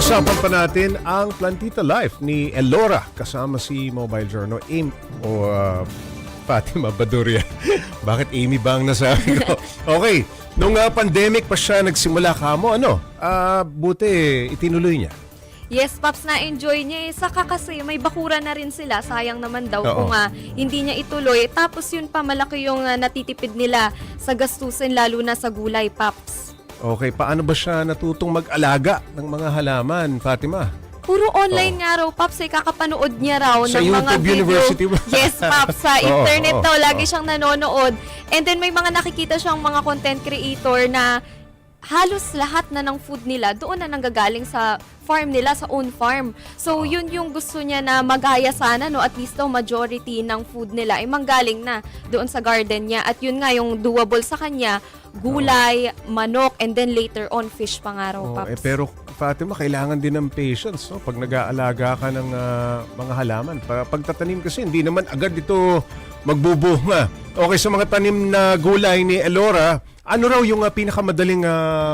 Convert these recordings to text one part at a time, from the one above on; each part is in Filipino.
Pag-uusapan pa natin ang Plantita Life ni Elora kasama si Mobile Journal Fatima Baduria. Bakit Amy ba ang nasabi ko? Okay, nung pandemic pa siya nagsimula kamo, buti itinuloy niya. Yes, Paps, na-enjoy niya eh. Saka kasi may bakura na rin sila. Sayang naman daw Oo. kung hindi niya ituloy. Tapos yun pa, malaki yung natitipid nila sa gastusin, lalo na sa gulay, Paps. Okay, paano ba siya natutong mag-alaga ng mga halaman, Fatima? Puro online nga raw, Paps, kakapanood niya raw Sa ng mga YouTube video. University ba? Yes, Paps, sa Oo, internet oo, daw, lagi oo. siyang nanonood. And then may mga nakikita siyang mga content creator na halos lahat na ng food nila doon na nanggagaling sa farm nila, sa own farm. So, yun yung gusto niya na magaya sana, no? At least daw majority ng food nila ay manggaling na doon sa garden niya. At yun nga, yung doable sa kanya, gulay, manok, and then later on, fish pa nga raw, Paps. Pero Fatima, kailangan din ng patience, no? Pag nag-aalaga ka ng mga halaman. Pagtatanim kasi, hindi naman agad ito magbubunga. Okay, sa mga tanim na gulay ni Elora, ano raw yung pinakamadaling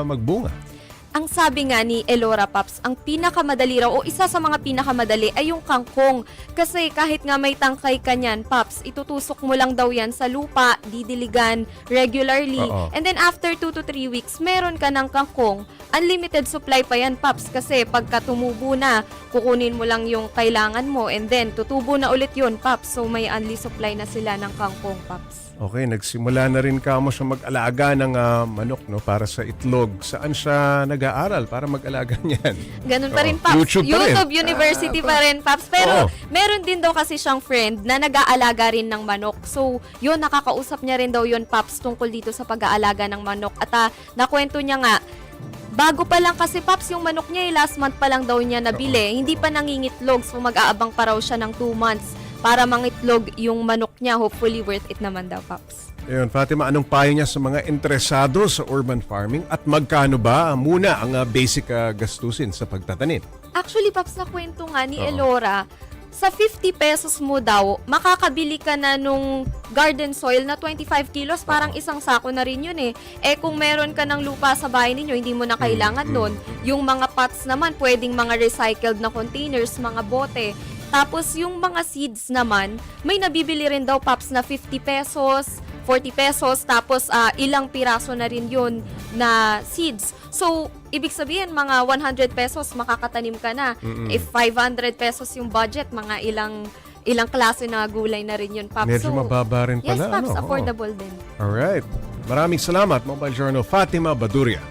magbunga? Ang sabi nga ni Elora, Paps, ang pinakamadali raw o isa sa mga pinakamadali ay yung kangkong. Kasi kahit nga may tangkay ka niyan, Paps, itutusok mo lang daw yan sa lupa, didiligan regularly. Oo. And then after 2 to 3 weeks, meron ka ng kangkong. Unlimited supply pa yan, Paps, kasi pagka tumubo na, kukunin mo lang yung kailangan mo and then tutubo na ulit yun, Paps. So may unli supply na sila ng kangkong, Paps. Okay, nagsimula na rin kamo siya mag-alaga ng manok, no, para sa itlog. Saan siya nag-aaral para mag-alaga niyan? Ganun pa rin, Oo, Paps. YouTube pa rin. University pa rin, Paps. Pero Oo. meron din daw kasi siyang friend na nag-aalaga rin ng manok. So, yun, nakakausap niya rin daw yun, Paps, tungkol dito sa pag-aalaga ng manok. At nakwento niya nga, bago pa lang kasi, Paps, yung manok niya, last month pa lang daw niya nabili. Hindi pa nangingitlog, so mag-aabang pa raw siya ng 2 months para mangitlog yung manok niya. Hopefully, worth it naman daw, Paps. Ayun, Fatima, anong payo niya sa mga interesado sa urban farming at magkano ba muna ang basic gastusin sa pagtatanim? Actually, Paps, na kwento nga ni Oo. Elora, sa 50 pesos mo daw, makakabili ka na nung garden soil na 25 kilos, parang isang sako na rin yun eh. Eh kung meron ka ng lupa sa bahay ninyo, hindi mo na kailangan nun. Yung mga pots naman, pwedeng mga recycled na containers, mga bote. Tapos yung mga seeds naman, may nabibili rin daw, Paps, na 50 pesos, 40 pesos, tapos ilang piraso na rin yun na seeds. So, ibig sabihin, mga 100 pesos makakatanim ka na. If 500 pesos yung budget, mga ilang klase na gulay na rin yun, Paps. Medyo mababa rin Yes, pala. Paps, ano? affordable din. Alright. Maraming salamat, Mobile Journal Fatima Baduria.